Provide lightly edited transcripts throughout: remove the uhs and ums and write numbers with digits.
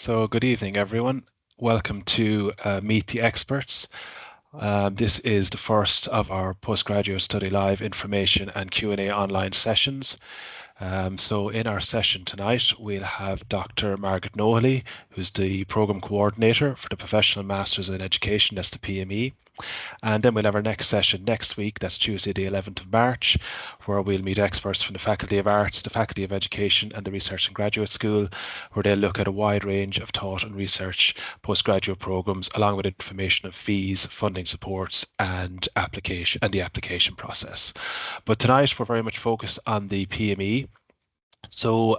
So good evening, everyone. Welcome to Meet the Experts. This is the first of our Postgraduate Study Live information and Q&A online sessions. So in our session tonight, we'll have Dr. Margaret Nohilly, who's the Programme Coordinator for the Professional Masters in Education, that's the PME. And then we'll have our next session next week, that's Tuesday the 11th of March, where we'll meet experts from the Faculty of Arts, the Faculty of Education and the Research and Graduate School, where they'll look at a wide range of taught and research postgraduate programmes, along with information of fees, funding supports and the application process. But tonight we're very much focused on the PME. So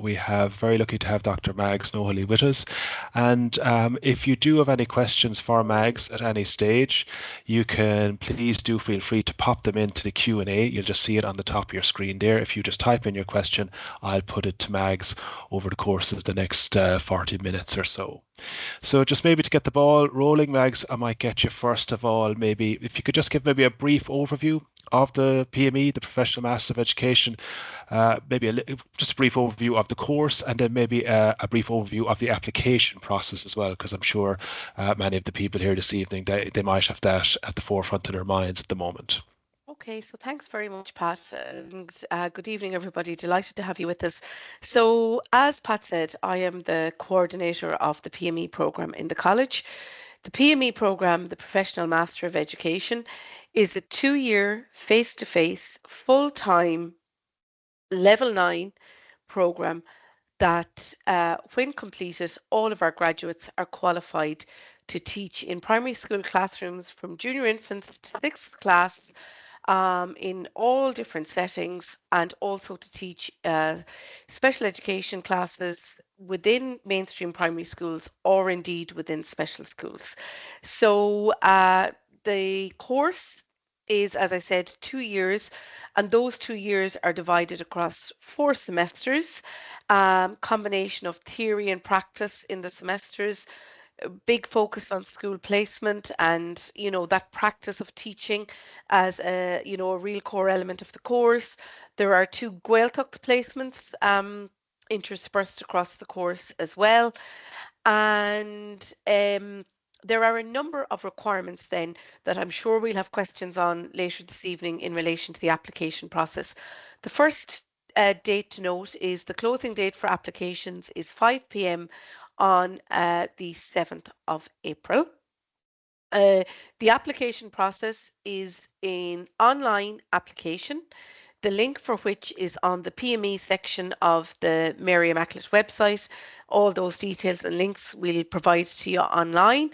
we have very lucky to have Dr. Mags Nohilly with us. And if you do have any questions for Mags at any stage, you can please do feel free to pop them into the Q&A. You'll just see it on the top of your screen there. If you just type in your question, I'll put it to Mags over the course of the next 40 minutes or so. So just maybe to get the ball rolling, Mags, I might get you first of all, maybe if you could just give maybe a brief overview of the PME, the Professional Masters of Education, just a brief overview of the course, and then maybe a brief overview of the application process as well, because I'm sure many of the people here this evening, they might have that at the forefront of their minds at the moment. Okay, so thanks very much, Pat, and good evening, everybody. Delighted to have you with us. So, as Pat said, I am the coordinator of the PME program in the college. The PME program, the Professional Master of Education, is a 2-year, face-to-face, full-time, level 9 program that, when completed, all of our graduates are qualified to teach in primary school classrooms from junior infants to 6th class in all different settings, and also to teach special education classes within mainstream primary schools or indeed within special schools. So the course is, as I said, 2 years, and those 2 years are divided across 4 semesters, combination of theory and practice in the semesters, big focus on school placement and that practice of teaching as a real core element of the course. There are 2 Gaeltacht placements interspersed across the course as well, and there are a number of requirements then that I'm sure we'll have questions on later this evening in relation to the application process. The first date to note is the closing date for applications is 5 p.m. on the 7th of April. The application process is an online application, the link for which is on the PME section of the Mary Immaculate website. All those details and links we'll provide to you online,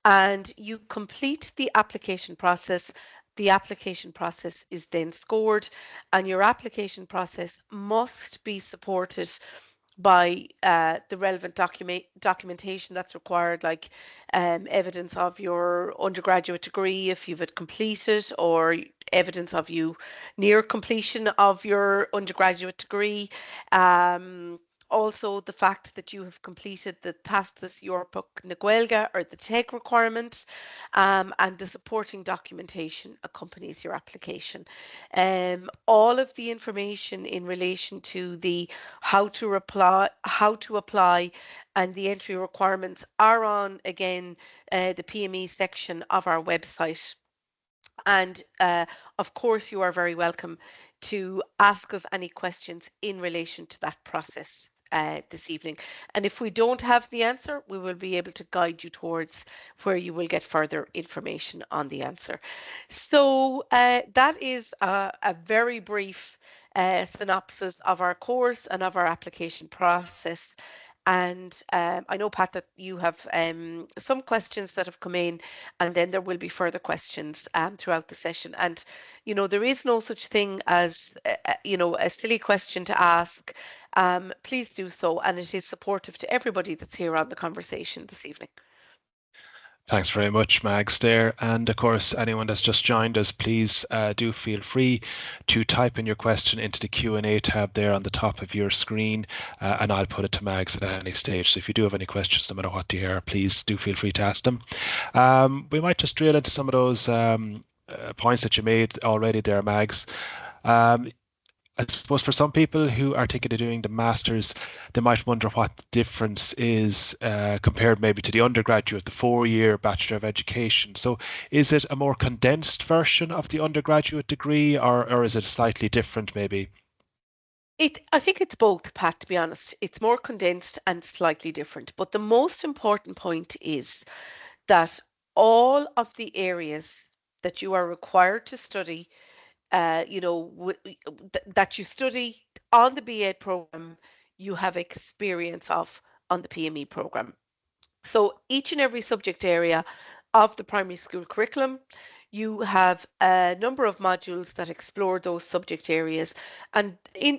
and you complete the application process. The application process is then scored, and your application process must be supported by the relevant documentation that's required, like evidence of your undergraduate degree if you've it completed, or evidence of you near completion of your undergraduate degree. Also, the fact that you have completed the Tastas Yorpuk Naguelga or the TEG requirement, and the supporting documentation accompanies your application. All of the information in relation to the how to apply and the entry requirements are on, again, the PME section of our website. And of course, you are very welcome to ask us any questions in relation to that process this evening. And if we don't have the answer, we will be able to guide you towards where you will get further information on the answer. So that is a very brief synopsis of our course and of our application process. And I know, Pat, that you have some questions that have come in, and then there will be further questions throughout the session. And, there is no such thing as, a silly question to ask. Please do so, and it is supportive to everybody that's here on the conversation this evening. Thanks very much, Mags there. And of course, anyone that's just joined us, please do feel free to type in your question into the Q&A tab there on the top of your screen, and I'll put it to Mags at any stage. So if you do have any questions, no matter what they are, please do feel free to ask them. We might just drill into some of those points that you made already there, Mags. I suppose for some people who are thinking of doing the masters, they might wonder what the difference is compared maybe to the undergraduate, the 4-year Bachelor of Education. So is it a more condensed version of the undergraduate degree, or is it slightly different maybe? I think it's both, Pat, to be honest. It's more condensed and slightly different. But the most important point is that all of the areas that you are required to study, that you study on the B.Ed program, you have experience of on the PME program. So each and every subject area of the primary school curriculum, you have a number of modules that explore those subject areas. And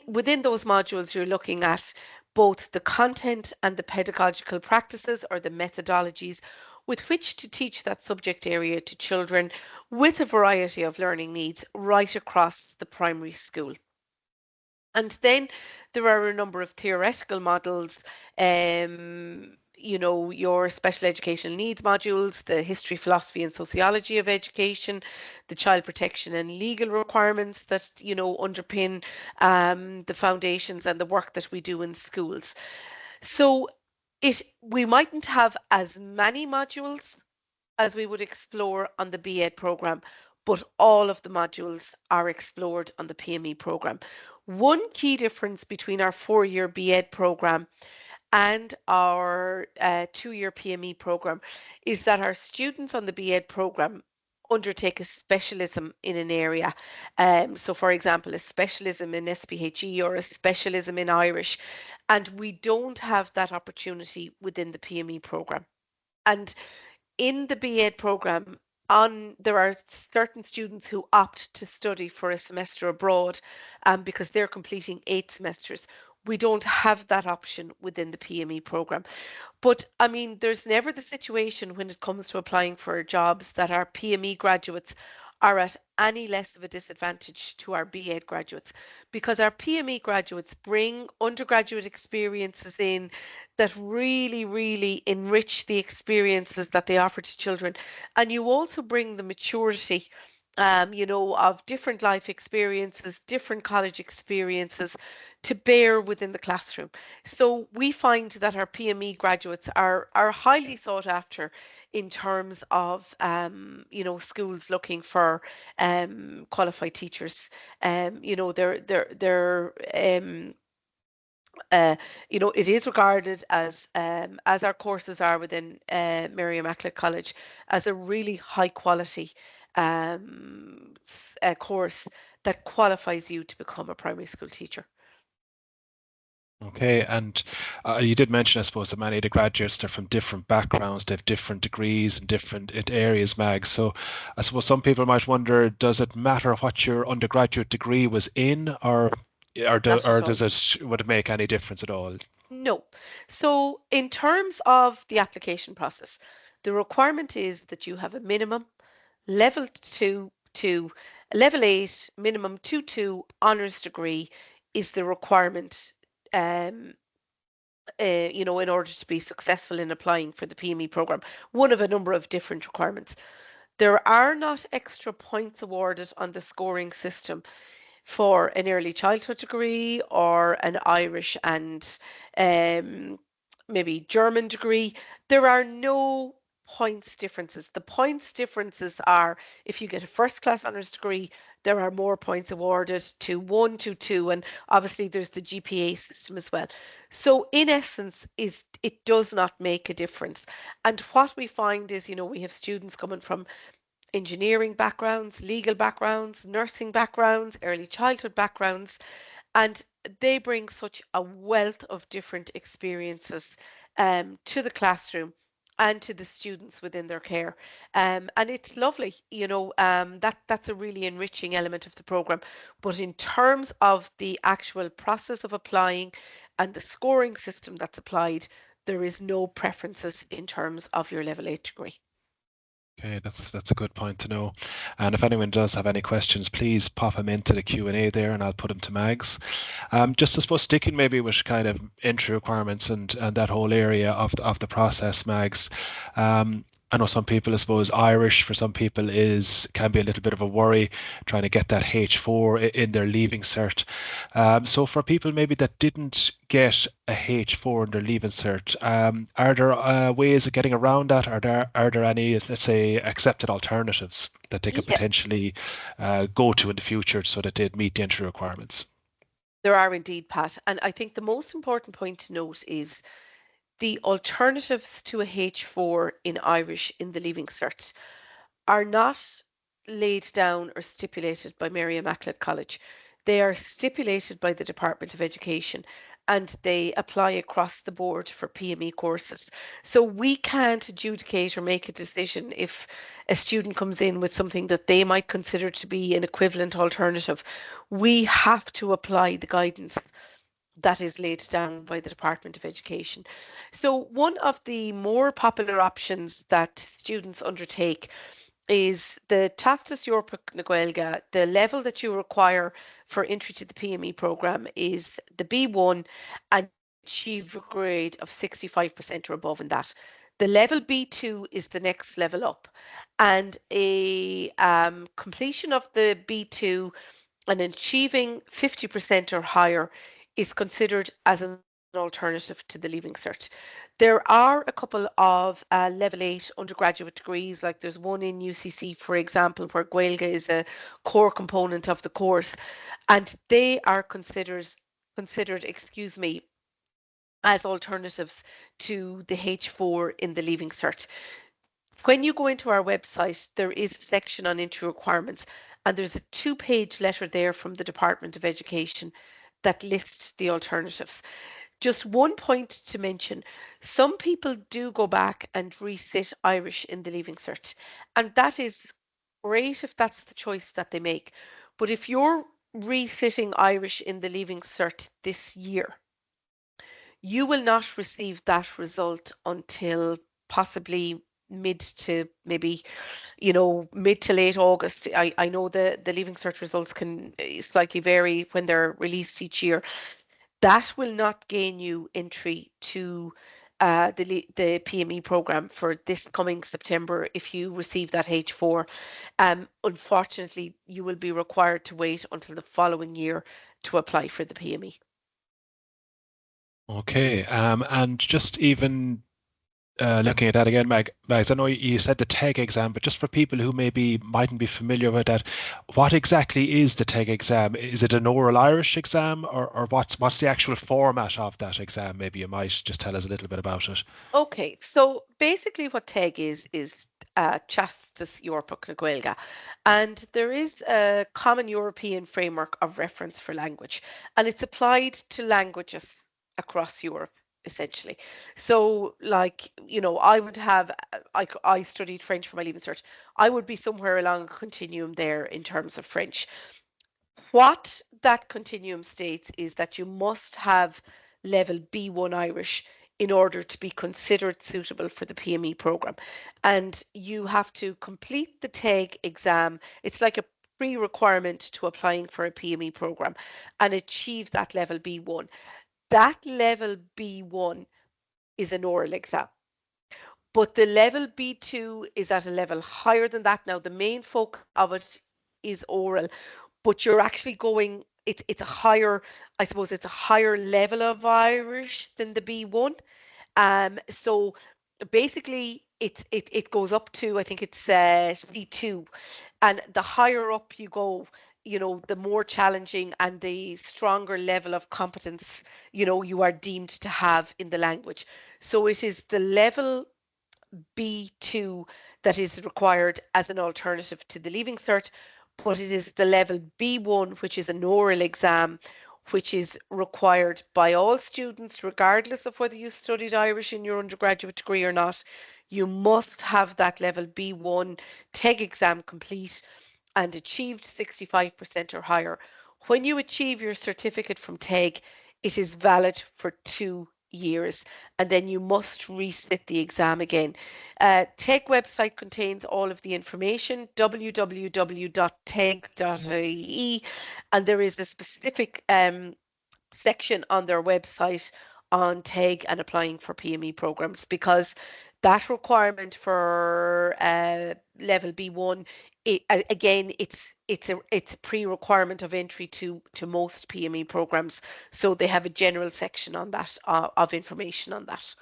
within those modules, you're looking at both the content and the pedagogical practices or the methodologies with which to teach that subject area to children with a variety of learning needs right across the primary school. And then there are a number of theoretical models, your special educational needs modules, the history, philosophy, and sociology of education, the child protection and legal requirements that, underpin the foundations and the work that we do in schools. So we mightn't have as many modules as we would explore on the B.Ed program, but all of the modules are explored on the PME program. One key difference between our 4-year B.Ed program and our 2-year PME program is that our students on the B.Ed program undertake a specialism in an area. So, for example, a specialism in SPHE or a specialism in Irish, and we don't have that opportunity within the PME program. And in the B.Ed program, there are certain students who opt to study for a semester abroad because they're completing 8 semesters. We don't have that option within the PME program. But I mean, there's never the situation when it comes to applying for jobs that our PME graduates are at any less of a disadvantage to our B.Ed graduates, because our PME graduates bring undergraduate experiences in that really, really enrich the experiences that they offer to children. And you also bring the maturity, of different life experiences, different college experiences to bear within the classroom. So we find that our PME graduates are highly sought after in terms of schools looking for qualified teachers. They're it is regarded as our courses are within Mary Immaculate College as a really high quality course that qualifies you to become a primary school teacher. Okay, and you did mention, I suppose, that many of the graduates, they're from different backgrounds, they have different degrees and different areas, Mag. So I suppose some people might wonder, does it matter what your undergraduate degree was in, Not at all. does would it make any difference at all? No. So in terms of the application process, the requirement is that you have a minimum level 2 to level 8, minimum 2 honours degree is the requirement, um, in order to be successful in applying for the PME program. One of a number of different requirements. There are not extra points awarded on the scoring system for an early childhood degree or an Irish and um, maybe German degree. There are no points differences. The points differences are if you get a first class honours degree, there are more points awarded to 1 to 2, and obviously there's the GPA system as well. So in essence, it does not make a difference. And what we find is, we have students coming from engineering backgrounds, legal backgrounds, nursing backgrounds, early childhood backgrounds, and they bring such a wealth of different experiences to the classroom and to the students within their care. And it's lovely, that's a really enriching element of the program. But in terms of the actual process of applying and the scoring system that's applied, there is no preferences in terms of your level 8 degree. Okay, that's a good point to know. And if anyone does have any questions, please pop them into the Q&A there, and I'll put them to Mags. Just I suppose sticking maybe with kind of entry requirements and that whole area of the process, Mags. I know some people, I suppose, Irish for some people is can be a little bit of a worry trying to get that H4 in their leaving cert. So for people maybe that didn't get a H4 in their leaving cert, are there ways of getting around that? Are there any, let's say, accepted alternatives that they could Yeah, potentially go to in the future so that they'd meet the entry requirements? there are indeed, Pat. And I think the most important point to note is the alternatives to a H4 in Irish in the Leaving Cert are not laid down or stipulated by Mary Immaculate College. They are stipulated by the Department of Education and they apply across the board for PME courses. So we can't adjudicate or make a decision if a student comes in with something that they might consider to be an equivalent alternative. We have to apply the guidance that is laid down by the Department of Education. So one of the more popular options that students undertake is the Tastas Europach na Gaeilge. The level that you require for entry to the PME program is the B1 and you achieve a grade of 65% or above in that. The level B2 is the next level up and a completion of the B2 and achieving 50% or higher is considered as an alternative to the Leaving Cert. There are a couple of level 8 undergraduate degrees, like there's one in UCC, for example, where Gaeilge is a core component of the course, and they are considered, excuse me, as alternatives to the H4 in the Leaving Cert. When you go into our website, there is a section on entry requirements, and there's a two-page letter there from the Department of Education that lists the alternatives. Just one point to mention, some people do go back and resit Irish in the Leaving Cert, and that is great if that's the choice that they make. But if you're resitting Irish in the Leaving Cert this year, you will not receive that result until possibly mid to maybe mid to late August. I know the Leaving Cert results can slightly vary when they're released each year. That will not gain you entry to the PME program for this coming September if you receive that H4. Unfortunately, you will be required to wait until the following year to apply for the PME. Okay, and just even looking at that again, Mags, I know you said the TEG exam, but just for people who maybe mightn't be familiar with that, what exactly is the TEG exam? Is it an oral Irish exam, or what's the actual format of that exam? Maybe you might just tell us a little bit about it. Okay, so basically what TEG is Teastas Europach na Gaeilge, and there is a common European framework of reference for language, and it's applied to languages across Europe, essentially. So, like, I would have, I studied French for my Leaving Cert. I would be somewhere along a continuum there in terms of French. What that continuum states is that you must have level B1 Irish in order to be considered suitable for the PME program. And you have to complete the TEG exam. It's like a pre-requirement to applying for a PME program and achieve that level B1. That level B1 is an oral exam. But the level B2 is at a level higher than that. Now, the main focus of it is oral, but you're actually going, it's a higher, I suppose it's a higher level of Irish than the B1. So basically it goes up to, I think it's C2, and the higher up you go, the more challenging and the stronger level of competence, you are deemed to have in the language. So it is the level B2 that is required as an alternative to the Leaving Cert, but it is the level B1, which is an oral exam, which is required by all students, regardless of whether you studied Irish in your undergraduate degree or not. You must have that level B1 TEG exam complete and achieved 65% or higher. When you achieve your certificate from TEG, it is valid for 2 years and then you must resit the exam again. TEG website contains all of the information, www.teg.ie, and there is a specific section on their website on TEG and applying for PME programs because That requirement for level B1, again, it's a pre-requirement of entry to most PME programs. So they have a general section on that of information on that.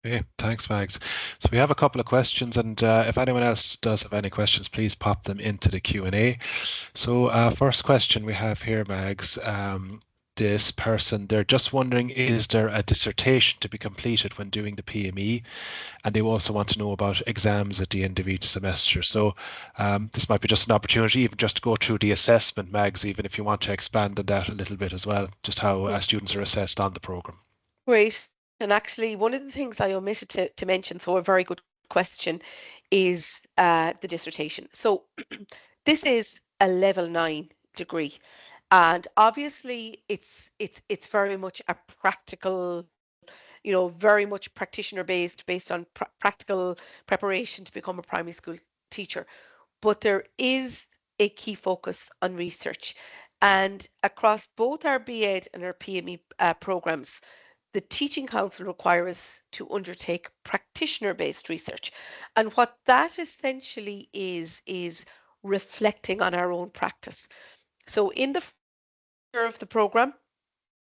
Okay, thanks, Mags. So we have a couple of questions, and if anyone else does have any questions, please pop them into the Q&A. So first question we have here, Mags. This person, they're just wondering, is there a dissertation to be completed when doing the PME? And they also want to know about exams at the end of each semester. So this might be just an opportunity, even just to go through the assessment, Mags, even if you want to expand on that a little bit as well, just how students are assessed on the program. Great. And actually, one of the things I omitted to mention, so a very good question, is the dissertation. So this is a level 9 degree. And obviously it's very much a practical, very much practitioner based on practical preparation to become a primary school teacher. But there is a key focus on research. And across both our BEd and our PME programs, the Teaching Council requires us to undertake practitioner-based research. And what that essentially is reflecting on our own practice. So in the first year of the program,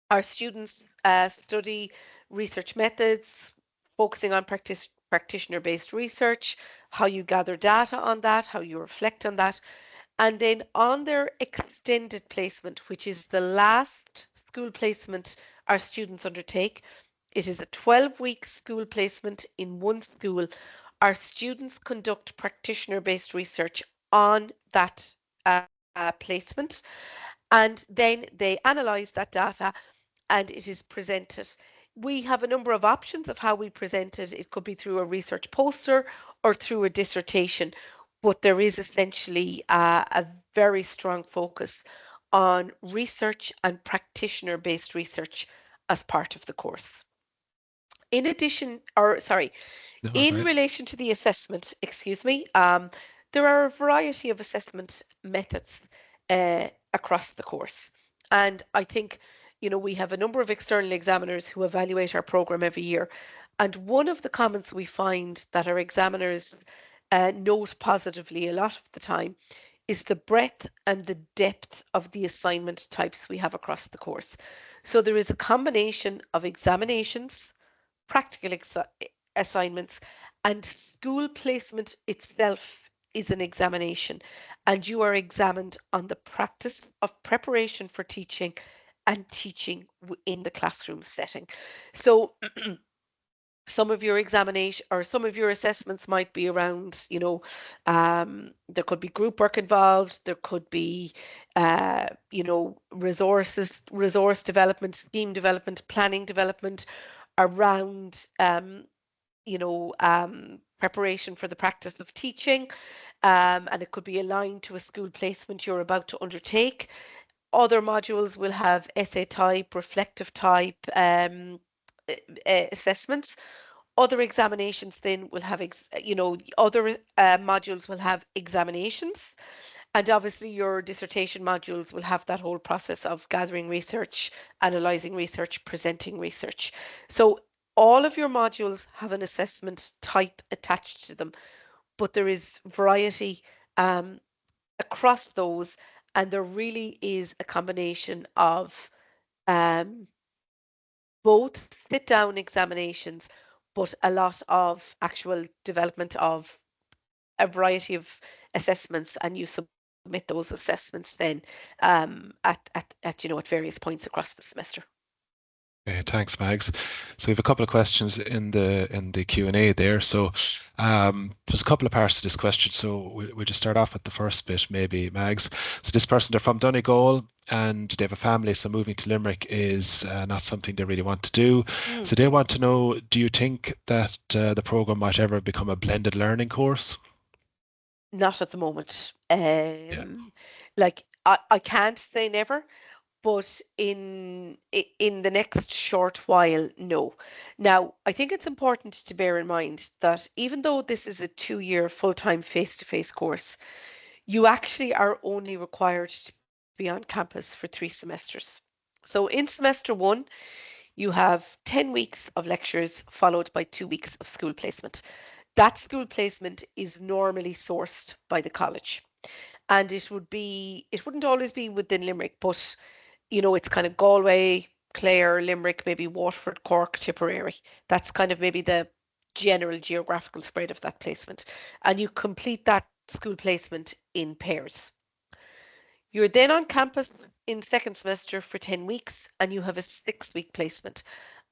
our students study research methods, focusing on practitioner-based research, how you gather data on that, how you reflect on that. And then on their extended placement, which is the last school placement our students undertake, it is a 12-week school placement in one school. Our students conduct practitioner-based research on that placement, and then they analyse that data and it is presented. We have a number of options of how we present it. It could be through a research poster or through a dissertation, but there is essentially a very strong focus on research and practitioner-based research as part of the course. In addition, or sorry, No, in right. relation to the assessment, excuse me, there are a variety of assessment methods across the course. And I think, we have a number of external examiners who evaluate our program every year. And one of the comments we find that our examiners note positively a lot of the time is the breadth and the depth of the assignment types we have across the course. So there is a combination of examinations, practical assignments, and school placement itself is an examination, and you are examined on the practice of preparation for teaching and teaching in the classroom setting. So some of your examination or some of your assessments might be around, there could be group work involved, there could be, resource development, scheme development, planning development around, preparation for the practice of teaching, and it could be aligned to a school placement you're about to undertake. Other modules will have essay type, reflective type assessments. Other examinations then will have, other modules will have examinations. And obviously your dissertation modules will have that whole process of gathering research, analysing research, presenting research. So all of your modules have an assessment type attached to them, but there is variety across those, and there really is a combination of um, both sit-down examinations, but a lot of actual development of a variety of assessments, and you submit those assessments then at various points across the semester. Okay, thanks, Mags. So we have a couple of questions in the Q&A there. So there's a couple of parts to this question. So we'll just start off with the first bit, maybe, Mags. So this person, they're from Donegal and they have a family, so moving to Limerick is not something they really want to do. Mm. So they want to know, do you think that the program might ever become a blended learning course? Not at the moment. Yeah. Like I can't say never, but in the next short while, no. Now, I think it's important to bear in mind that even though this is a 2-year full-time face-to-face course, you actually are only required to be on campus for 3 semesters. So in semester 1, You have 10 weeks of lectures followed by 2 weeks of school placement. That school placement is normally sourced by the college. And it wouldn't always be within Limerick, but it's kind of Galway, Clare, Limerick, maybe Waterford, Cork, Tipperary. That's kind of maybe the general geographical spread of that placement. And you complete that school placement in pairs. You're then on campus in second semester for 10 weeks and you have a 6 week placement.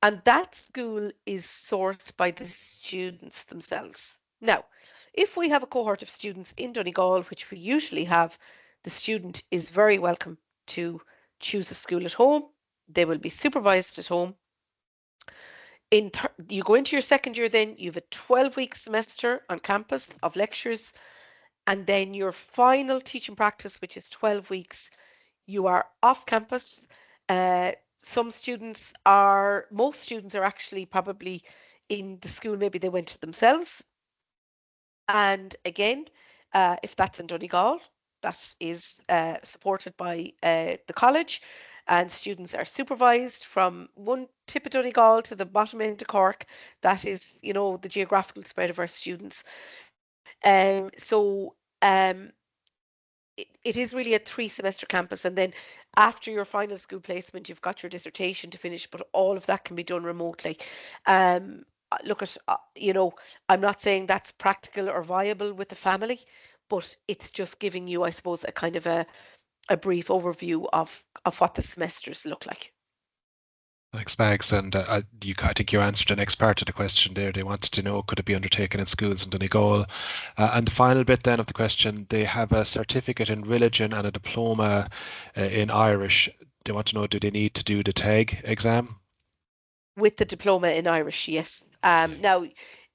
And that school is sourced by the students themselves. Now, if we have a cohort of students in Donegal, which we usually have, the student is very welcome to choose a school at home. They will be supervised at home. You go into your second year, then you have a 12-week semester on campus of lectures, and then your final teaching practice, which is 12 weeks, you are off campus. Uh, most students are actually probably in the school, maybe they went to themselves. And again, if that's in Donegal, that is supported by the college, and students are supervised from one tip of Donegal to the bottom end of Cork. That is, the geographical spread of our students. So it is really a 3 semester campus, and then after your final school placement you've got your dissertation to finish, but all of that can be done remotely. Look at I'm not saying that's practical or viable with the family, but it's just giving you, I suppose, a kind of a brief overview of what the semesters look like. Thanks, Mags. And I think you answered the next part of the question there. They wanted to know, could it be undertaken in schools in Donegal? And the final bit then of the question, they have a certificate in religion and a diploma in Irish. They want to know, do they need to do the TEG exam? With the diploma in Irish, yes. Yeah. Now,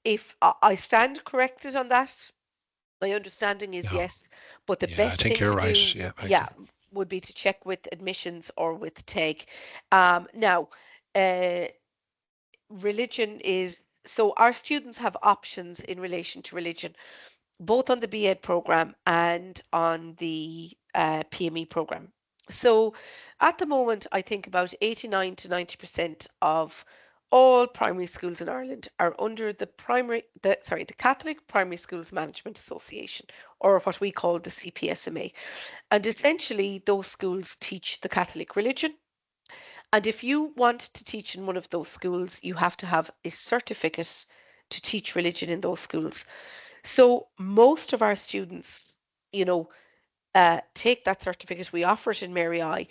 if I stand corrected on that, my understanding is Yeah, yes, but the yeah, I best think thing you're to right. do, Yeah, yeah, exactly. would be to check with admissions or with TEG. Now, uh, religion is so our students have options in relation to religion, both on the BEd program and on the PME program. So at the moment, I think about 89 to 90% of all primary schools in Ireland are under the Catholic Primary Schools Management Association, or what we call the CPSMA. And essentially, those schools teach the Catholic religion. And if you want to teach in one of those schools, you have to have a certificate to teach religion in those schools. So most of our students, you know, take that certificate. We offer it in Mary I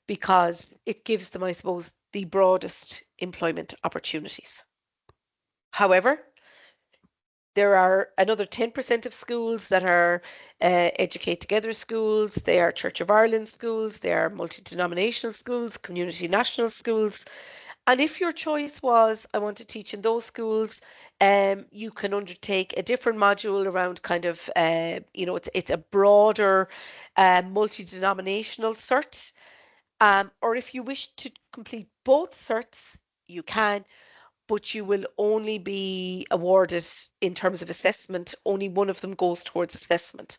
because it gives them, I suppose, the broadest employment opportunities. However, there are another 10% of schools that are Educate Together schools, they are Church of Ireland schools, they are multi-denominational schools, community national schools. And if your choice was, I want to teach in those schools, you can undertake a different module around kind of, it's a broader multi-denominational cert. Or if you wish to complete both certs, you can, but you will only be awarded in terms of assessment. Only one of them goes towards assessment.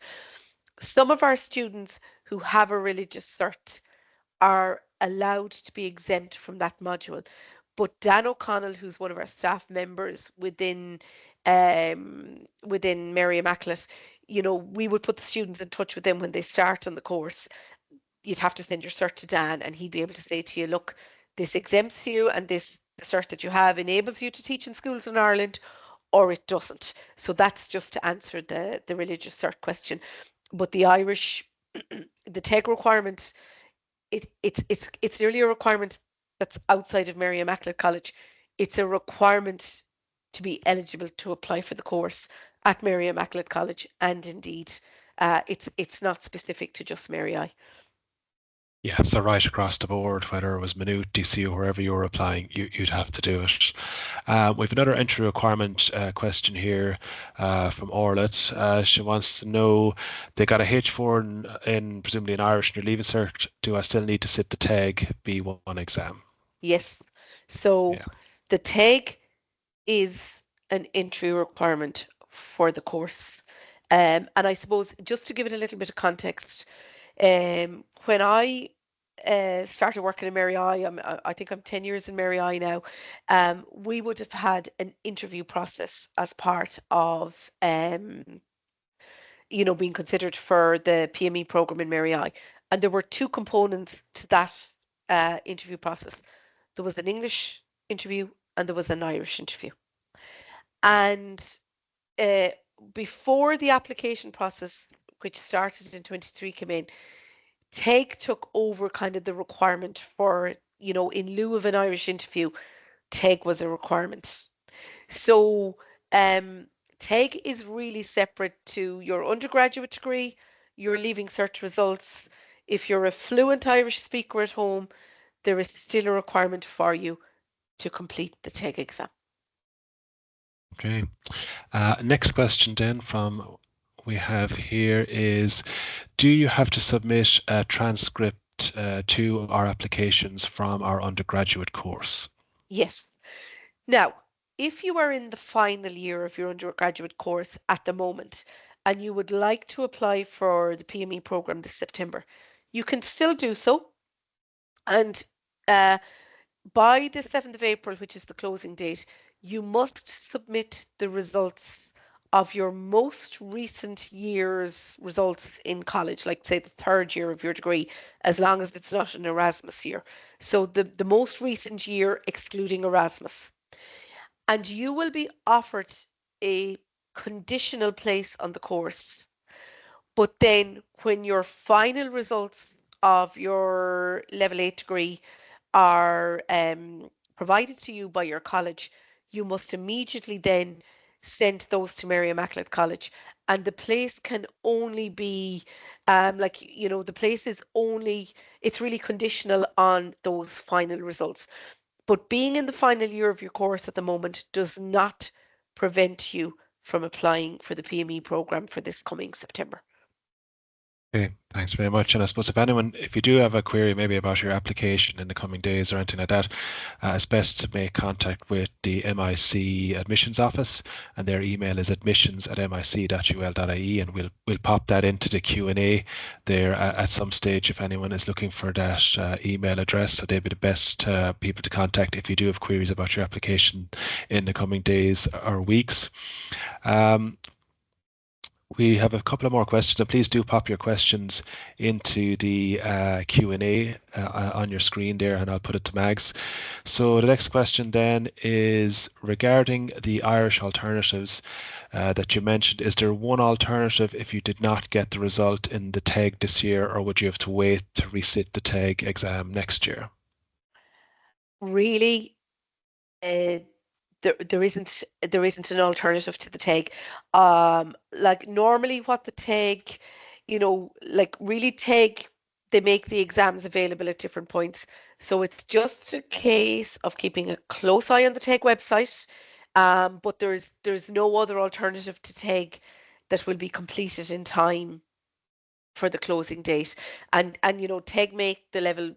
Some of our students who have a religious cert are allowed to be exempt from that module. But Dan O'Connell, who's one of our staff members within Mary Immaculate, we would put the students in touch with them when they start on the course. You'd have to send your cert to Dan, and he'd be able to say to you, look, this exempts you, and this the cert that you have enables you to teach in schools in Ireland, or it doesn't. So that's just to answer the religious cert question. But the Irish, the TEG requirement, it's nearly a requirement that's outside of Mary Immaculate College. It's a requirement to be eligible to apply for the course at Mary Immaculate College, and indeed, it's not specific to just Mary I. Yeah, so right across the board, whether it was Minute, DC, or wherever you were applying, you'd have to do it. We've another entry requirement question here from Orlet. She wants to know, they got a H4 in presumably in Irish in your Leaving Cert. Do I still need to sit the TEG B1 exam? Yes. So Yeah. the TEG is an entry requirement for the course. And I suppose just to give it a little bit of context, when I started working in Mary I. I think I'm 10 years in Mary I now. We would have had an interview process as part of, being considered for the PME program in Mary I. And there were two components to that interview process. There was an English interview and there was an Irish interview. And uh, before the application process, which started in 23, came in, TEG took over kind of the requirement for, in lieu of an Irish interview, TEG was a requirement. So TEG is really separate to your undergraduate degree, your Leaving Cert results. If you're a fluent Irish speaker at home, there is still a requirement for you to complete the TEG exam. Okay. Next question then from we have here is, do you have to submit a transcript to our applications from our undergraduate course? Yes. Now, if you are in the final year of your undergraduate course at the moment and you would like to apply for the PME program this September, you can still do so. And by the 7th of April, which is the closing date, you must submit the results of your most recent year's results in college, like say the third year of your degree, as long as it's not an Erasmus year. So the most recent year excluding Erasmus. And you will be offered a conditional place on the course. But then when your final results of your level 8 degree are provided to you by your college, you must immediately then send those to Mary Immaculate College. And the place can only be the place is only, it's really conditional on those final results. But being in the final year of your course at the moment does not prevent you from applying for the PME program for this coming September. Okay, thanks very much. And I suppose if you do have a query maybe about your application in the coming days or anything like that, it's best to make contact with the MIC admissions office, and their email is admissions@mic.ul.ie, and we'll pop that into the Q&A there at some stage if anyone is looking for that email address. So they'd be the best people to contact if you do have queries about your application in the coming days or weeks. We have a couple of more questions, and please do pop your questions into the Q&A on your screen there, and I'll put it to Mags. So the next question then is regarding the Irish alternatives that you mentioned. Is there one alternative if you did not get the result in the TEG this year, or would you have to wait to resit the TEG exam next year? Really, uh, there isn't an alternative to the TEG. Like normally what the TEG, like really TEG, they make the exams available at different points. So it's just a case of keeping a close eye on the TEG website. But there's no other alternative to TEG that will be completed in time for the closing date. And TEG make the level,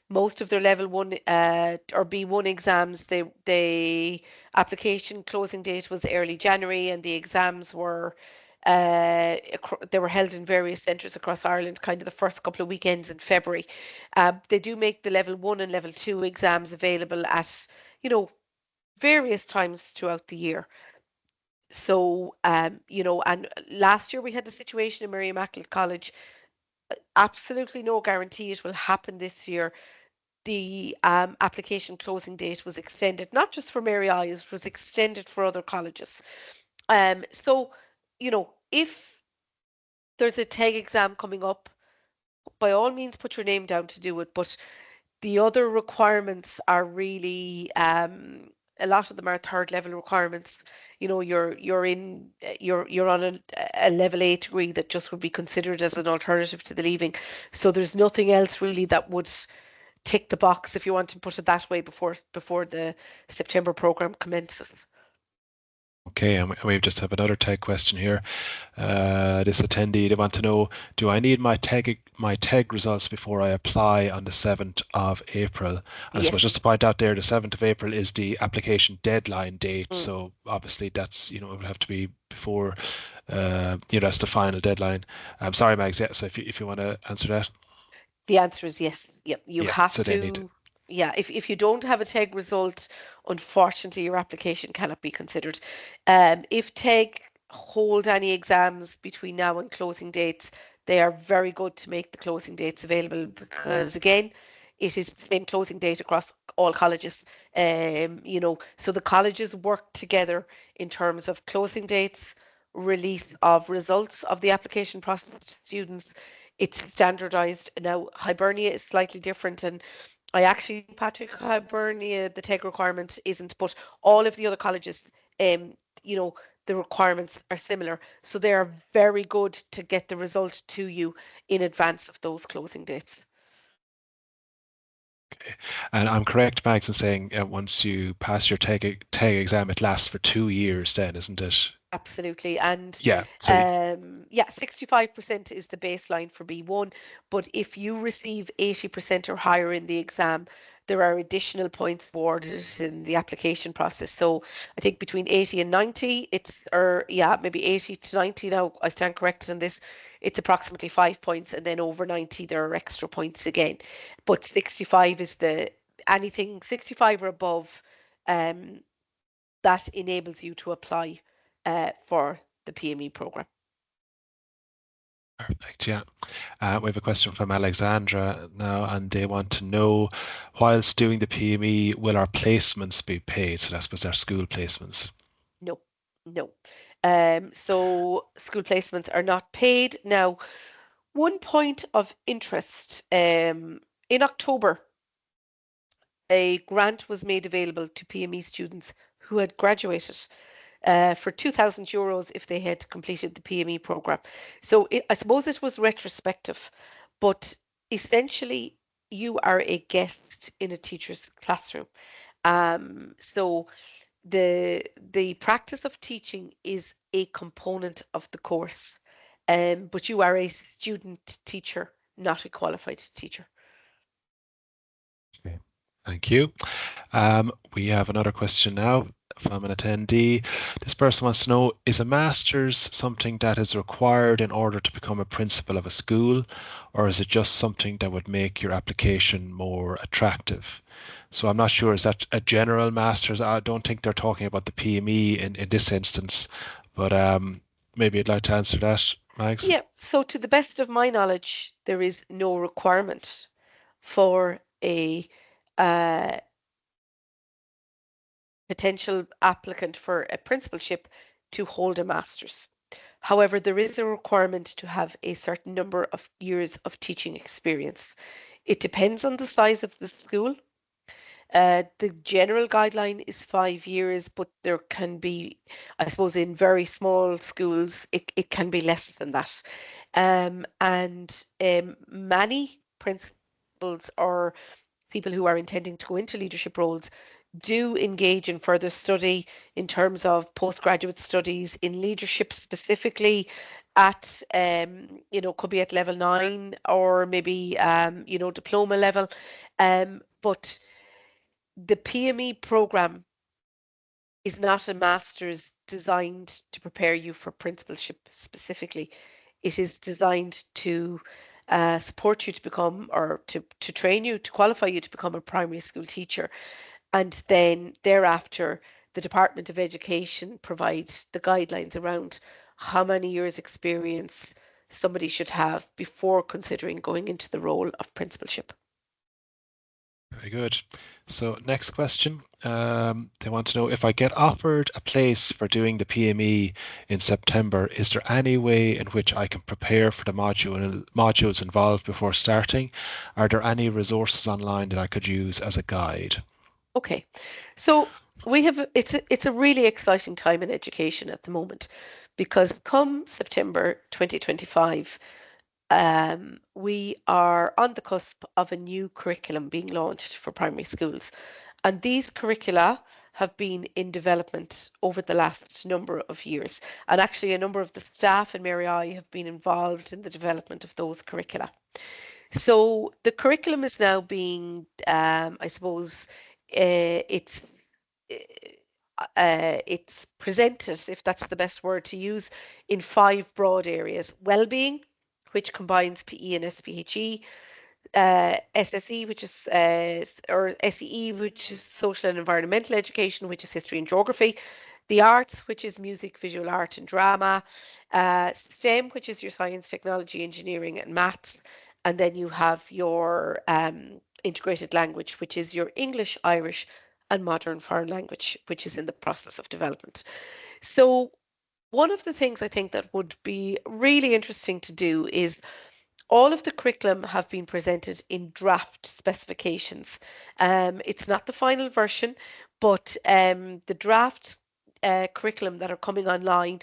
most of their level 1 or B1 exams, the application closing date was early January, and the exams were they were held in various centres across Ireland kind of the first couple of weekends in February. They do make the level 1 and level 2 exams available at various times throughout the year. So, and last year we had the situation in Mary Immaculate College. Absolutely no guarantee it will happen this year. The application closing date was extended, not just for Mary I, it was extended for other colleges. So, if there's a TEG exam coming up, by all means put your name down to do it. But the other requirements are really a lot of them are third level requirements. You're on a level 8 degree that just would be considered as an alternative to the leaving. So there's nothing else really that would tick the box, if you want to put it that way, before the September program commences. Okay, and we just have another TEG question here. This attendee, they want to know, do I need my TEG results before I apply on the 7th of April? And I suppose just Yes. to point out there, the 7th of April is the application deadline date. So obviously that's, it will have to be before, that's the final deadline. I'm sorry, Mags, yeah, so if you want to answer that. The answer is yes. Yep, you Yeah, have so they need. to. Yeah, if you don't have a TEG result, unfortunately, your application cannot be considered. If TEG hold any exams between now and closing dates, they are very good to make the closing dates available because, again, it is the same closing date across all colleges. So the colleges work together in terms of closing dates, release of results of the application process to students. It's standardized. Now, Hibernia is slightly different, and I actually think, Patrick, Hibernia, the TEG requirement isn't, but all of the other colleges, um, you know, the requirements are similar. So they are very good to get the result to you in advance of those closing dates. Okay. And I'm correct, Max, in saying once you pass your TEG exam, it lasts for 2 years then, isn't it? Absolutely. And Yeah. So yeah, 65% is the baseline for B1. But if you receive 80% or higher in the exam, there are additional points awarded in the application process. So I think between 80 and 90, or yeah, maybe 80 to 90 now, I stand corrected on this. It's approximately 5 points. And then over 90, there are extra points again. But 65 is anything 65 or above. Um, that enables you to apply for the PME program. perfect. Yeah. We have a question from Alexandra now, and they want to know, whilst doing the PME, will our placements be paid? So that's was our school placements. No, no. So school placements are not paid. Now, one point of interest, in October, a grant was made available to PME students who had graduated for €2,000 if they had completed the PME program. So I suppose it was retrospective, but essentially you are a guest in a teacher's classroom. So the practice of teaching is a component of the course, but you are a student teacher, not a qualified teacher. Okay. Thank you. We have another question now from an attendee. This person wants to know, is a master's something that is required in order to become a principal of a school, or is it just something that would make your application more attractive? So I'm not sure, is that a general master's? I don't think they're talking about the PME in this instance, but maybe you'd like to answer that, Mags? Yeah, so to the best of my knowledge, there is no requirement for a uh, potential applicant for a principalship to hold a master's. However, there is a requirement to have a certain number of years of teaching experience. It depends on the size of the school. The general guideline is 5 years, but there can be, I suppose, in very small schools, it can be less than that. And many principals or people who are intending to go into leadership roles do engage in further study in terms of postgraduate studies in leadership specifically at could be at level 9 or maybe diploma level, but the PME program is not a master's designed to prepare you for principalship specifically. It is designed to support you to become, or to train you, to qualify you to become a primary school teacher. And then thereafter, the Department of Education provides the guidelines around how many years experience somebody should have before considering going into the role of principalship. Very good. So next question. They want to know, if I get offered a place for doing the PME in September, is there any way in which I can prepare for the modules involved before starting? Are there any resources online that I could use as a guide? Okay, so it's a really exciting time in education at the moment, because come September 2025, we are on the cusp of a new curriculum being launched for primary schools. And these curricula have been in development over the last number of years. And actually, a number of the staff in Mary I have been involved in the development of those curricula. So the curriculum is now being, I suppose, it's it's presented, if that's the best word to use, in five broad areas: well-being, which combines PE and SPHE; SSE, which is or SEE, which is social and environmental education, which is history and geography. The arts, which is music, visual art, and drama. STEM, which is your science, technology, engineering, and maths. And then you have your integrated language, which is your English, Irish, and modern foreign language, which is in the process of development. So one of the things I think that would be really interesting to do is all of the curriculum have been presented in draft specifications. It's not the final version, but the draft curriculum that are coming online,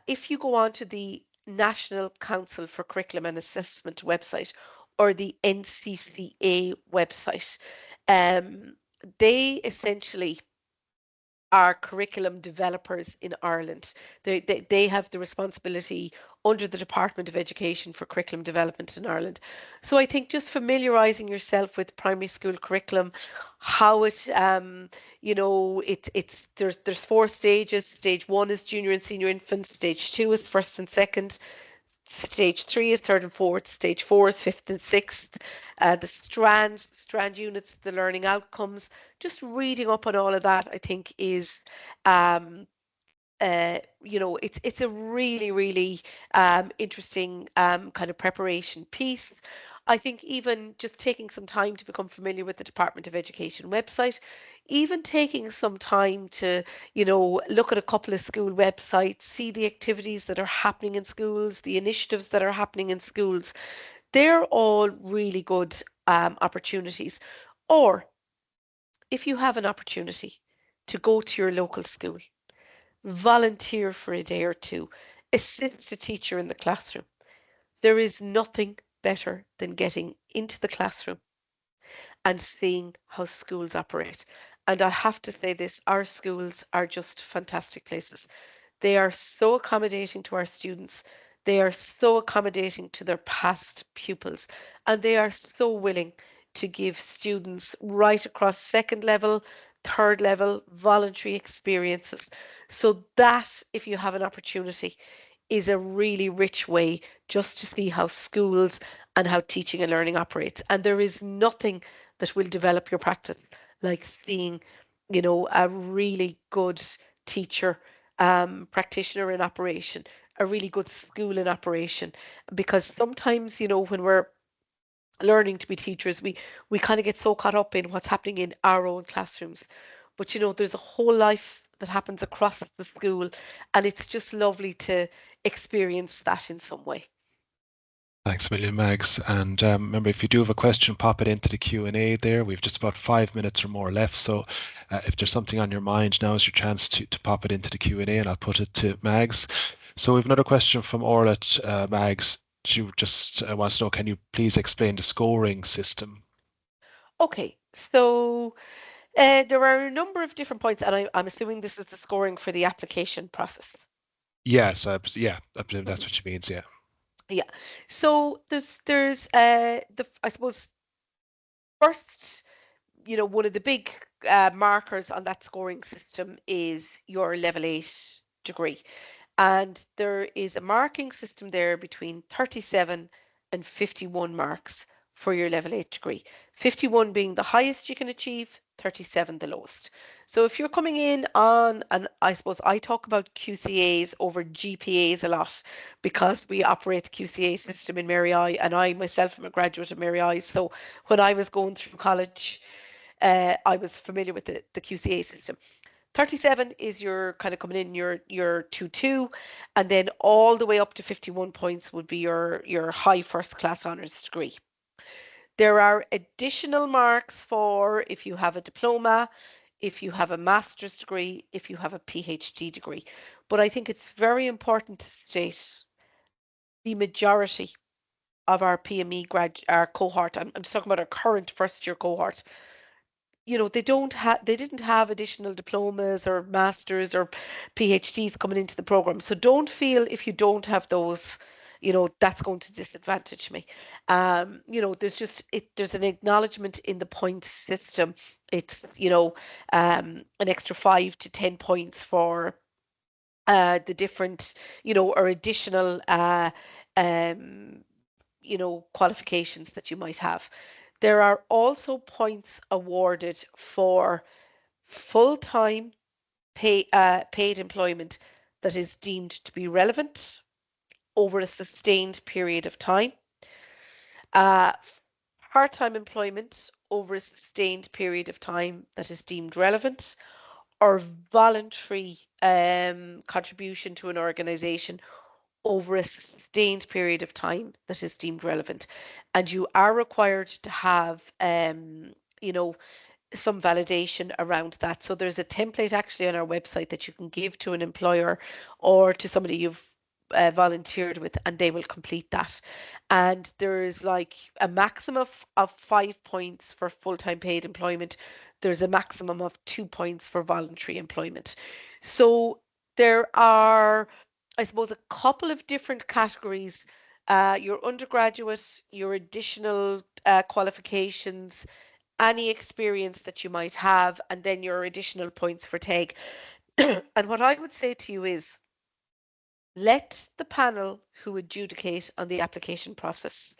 if you go on to the National Council for Curriculum and Assessment website or the NCCA website, um, they essentially are curriculum developers in Ireland. They have the responsibility under the Department of Education for curriculum development in Ireland. So I think just familiarising yourself with primary school curriculum, how it, there's four stages. Stage one is junior and senior infants. Stage two is first and second. Stage three is third and fourth. Stage four is fifth and sixth. The strand units, the learning outcomes. Just reading up on all of that, I think, is um, it's a really, really interesting kind of preparation piece. I think even just taking some time to become familiar with the Department of Education website, even taking some time to, look at a couple of school websites, see the activities that are happening in schools, the initiatives that are happening in schools, they're all really good opportunities. Or if you have an opportunity to go to your local school, volunteer for a day or two, assist a teacher in the classroom. There is nothing better than getting into the classroom and seeing how schools operate. And I have to say this, our schools are just fantastic places. They are so accommodating to our students. They are so accommodating to their past pupils. And they are so willing to give students right across second level, third level, voluntary experiences. So that, if you have an opportunity, is a really rich way just to see how schools and how teaching and learning operates. And there is nothing that will develop your practice like seeing, a really good teacher, practitioner in operation, a really good school in operation. Because sometimes, when we're learning to be teachers, we kind of get so caught up in what's happening in our own classrooms. But there's a whole life that happens across the school, and it's just lovely to experience that in some way. Thanks a million, Mags. And remember, if you do have a question, pop it into the Q&A there. We've just about 5 minutes or more left. So if there's something on your mind, now is your chance to pop it into the Q&A and I'll put it to Mags. So we've another question from Orla, Mags. She just wants to know, can you please explain the scoring system? Okay, so there are a number of different points, and I'm assuming this is the scoring for the application process. Yes, yeah, I believe that's Mhm. what she means, yeah. Yeah. So there's the I suppose first, one of the big markers on that scoring system is your level 8 degree. And there is a marking system there between 37 and 51 marks for your level 8 degree. 51 being the highest you can achieve, 37 the lowest. So if you're coming in on, and I suppose I talk about QCAs over GPAs a lot because we operate the QCA system in Mary I, and I myself am a graduate of Mary I. So when I was going through college, I was familiar with the QCA system. 37 is your kind of coming in your 2-2, and then all the way up to 51 points would be your high first class honours degree. There are additional marks for if you have a diploma, if you have a master's degree, if you have a PhD degree. But I think it's very important to state the majority of our PME our cohort, I'm just talking about our current first year cohort, they didn't have additional diplomas or masters or PhDs coming into the program. So don't feel if you don't have those, that's going to disadvantage me. There's an acknowledgement in the point system. It's, an extra 5 to 10 points for the different, or additional um qualifications that you might have. There are also points awarded for full-time paid employment that is deemed to be relevant over a sustained period of time. Uh, Part-time employment over a sustained period of time that is deemed relevant, or voluntary contribution to an organization over a sustained period of time that is deemed relevant. And you are required to have, some validation around that. So there's a template actually on our website that you can give to an employer or to somebody you've volunteered with, and they will complete that. And there's like a maximum of 5 points for full-time paid employment. There's a maximum of 2 points for voluntary employment. So there are, I suppose, a couple of different categories. Your undergraduate, your additional qualifications, any experience that you might have, and then your additional points for TEG. And what I would say to you is, let the panel who adjudicate on the application process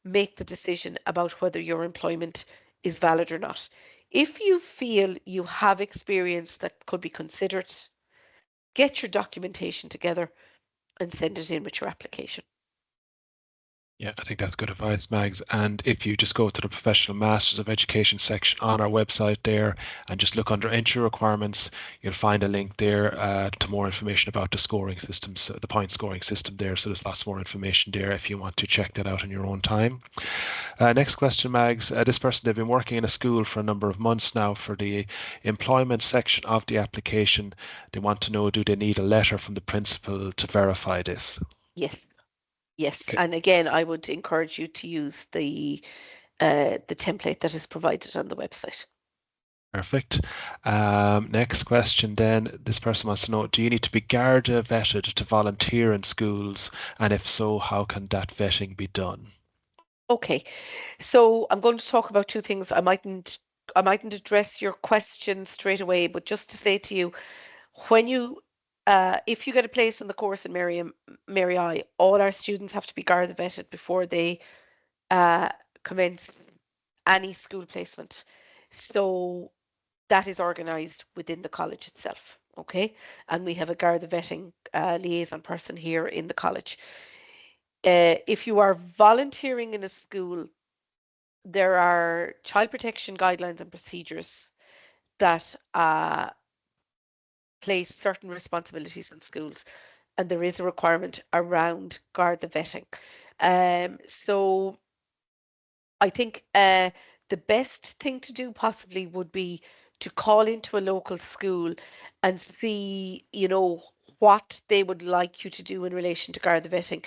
make the decision about whether your employment is valid or not. If you feel you have experience that could be considered, get your documentation together and send it in with your application. Yeah, I think that's good advice, Mags. And if you just go to the Professional Masters of Education section on our website there and just look under entry requirements, you'll find a link there to more information about the scoring systems, the point scoring system there. So there's lots more information there if you want to check that out in your own time. Next question, Mags. This person, they've been working in a school for a number of months now. For the employment section of the application, they want to know, do they need a letter from the principal to verify this? Yes, yes. Okay. And again, I would encourage you to use the template that is provided on the website. Perfect. Next question then. This person wants to know, do you need to be Garda vetted to volunteer in schools? And if so, how can that vetting be done? Okay, so I'm going to talk about two things. I mightn't address your question straight away, but just to say to you, when you if you get a place in the course in Mary I, all our students have to be Garda vetted before they uh, commence any school placement. So that is organised within the college itself, okay? And we have a Garda vetting liaison person here in the college. If you are volunteering in a school, there are child protection guidelines and procedures that place certain responsibilities on schools, and there is a requirement around Garda vetting. So I think the best thing to do possibly would be to call into a local school and see, what they would like you to do in relation to Garda vetting.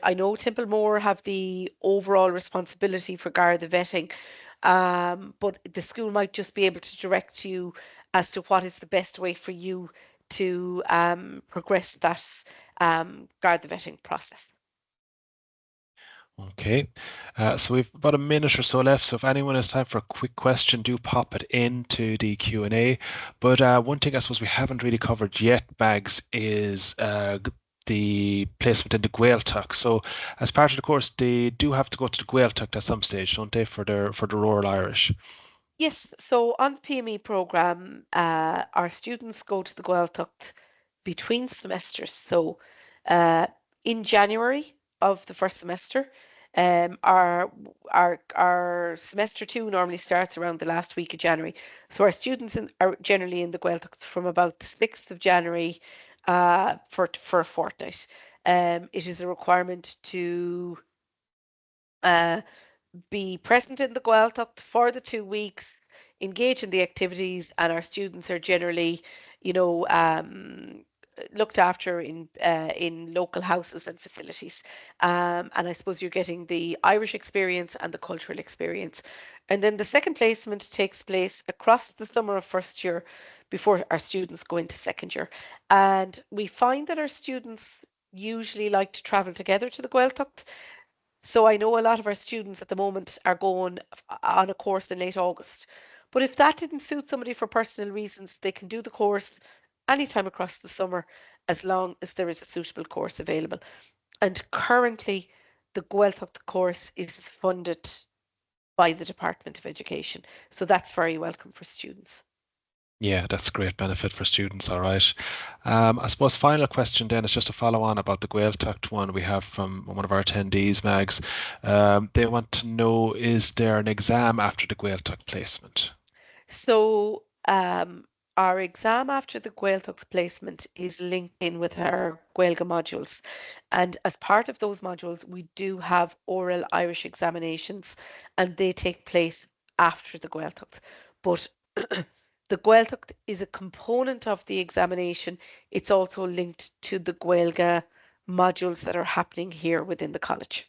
I know Templemore have the overall responsibility for Garda vetting, but the school might just be able to direct you as to what is the best way for you to progress that Garda vetting process. Okay, so we've about a minute or so left. So if anyone has time for a quick question, do pop it into the Q&A. But one thing I suppose we haven't really covered yet, Bags, is the placement in the Gaeltacht. So as part of the course, they do have to go to the Gaeltacht at some stage, don't they, for the Royal Irish? Yes, so on the PME program, our students go to the Gaeltacht between semesters. So in January of the first semester, our semester two normally starts around the last week of January. So our students are generally in the Gaeltacht from about the 6th of January for a fortnight. It is a requirement to uh, be present in the Gaeltacht for the 2 weeks, engage in the activities, and our students are generally, you know, looked after in local houses and facilities. And I suppose you're getting the Irish experience and the cultural experience. And then the second placement takes place across the summer of first year before our students go into second year. And we find that our students usually like to travel together to the Gaeltacht. So I know a lot of our students at the moment are going on a course in late August. But if that didn't suit somebody for personal reasons, they can do the course anytime across the summer as long as there is a suitable course available. And currently, the Gaeltacht course is funded by the Department of Education. So that's very welcome for students. Yeah, that's a great benefit for students, all right. I suppose final question then is just to follow on about the Gaeltacht one we have from one of our attendees, Mags. They want to know, is there an exam after the Gaeltacht placement? So our exam after the Gaeltacht placement is linked in with our Gaelga modules. And as part of those modules, we do have oral Irish examinations, and they take place after the Gaeltacht. But the Gaeltacht is a component of the examination. It's also linked to the Gaelga modules that are happening here within the college.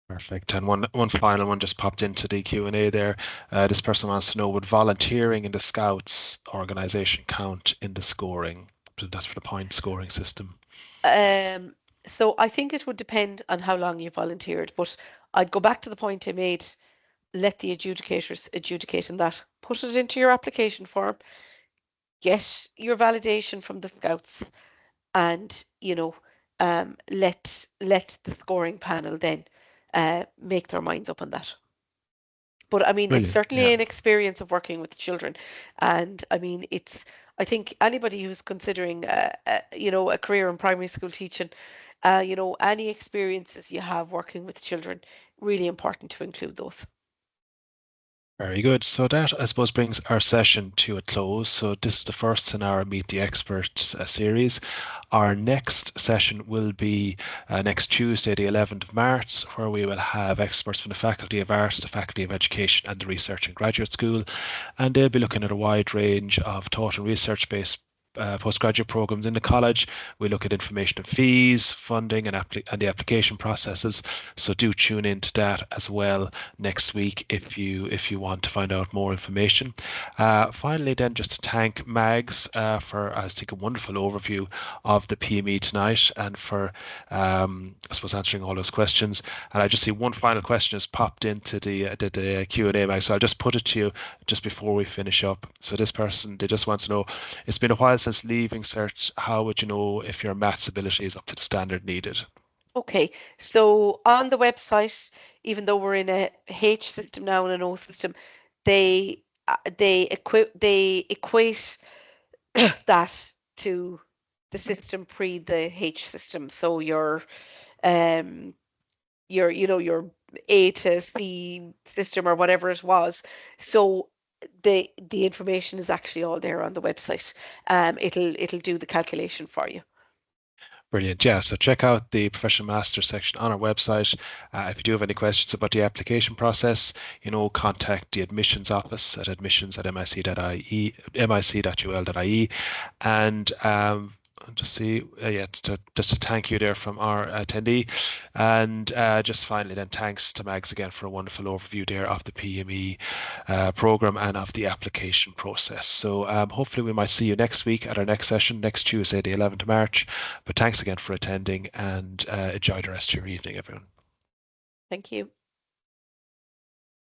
Perfect. And one final one just popped into the Q&A there. This person wants to know, would volunteering in the Scouts organization count in the scoring? That's for the point scoring system. So I think it would depend on how long you volunteered, but I'd go back to the point I made. Let the adjudicators adjudicate on that. Put it into your application form. Get your validation from the Scouts, and let the scoring panel then make their minds up on that. But I mean, it's Brilliant. certainly Yeah. an experience of working with children, and I mean, I think anybody who's considering, a career in primary school teaching, any experiences you have working with children, really important to include those. Very good. So that, I suppose, brings our session to a close. So this is the first in our Meet the Experts series. Our next session will be next Tuesday, the 11th of March, where we will have experts from the Faculty of Arts, the Faculty of Education, and the Research and Graduate School. And they'll be looking at a wide range of taught and research-based postgraduate programs in the college. We look at information of fees, funding, and the application processes. So do tune into that as well next week if you want to find out more information. Finally, then, just to thank Mags for, I think, a wonderful overview of the PME tonight, and for I suppose answering all those questions. And I just see one final question has popped into the Q&A, Mags. So I'll just put it to you just before we finish up. So this person, they just want to know, it's been a while since leaving cert. How would you know if your maths ability is up to the standard needed? Okay, so on the website, even though we're in a H system now and an O system, they equate that to the system pre the H system. So um your A to C system or whatever it was. So the information is actually all there on the website. It'll do the calculation for you. Brilliant. Yeah, so check out the Professional Master section on our website. If you do have any questions about the application process, contact the admissions office at admissions@mic.ie, mic.ul.ie. And I'll just see, just a thank you there from our attendee. And just finally, then, thanks to Mags again for a wonderful overview there of the PME program and of the application process. So hopefully we might see you next week at our next session, next Tuesday, the 11th of March. But thanks again for attending, and enjoy the rest of your evening, everyone. Thank you.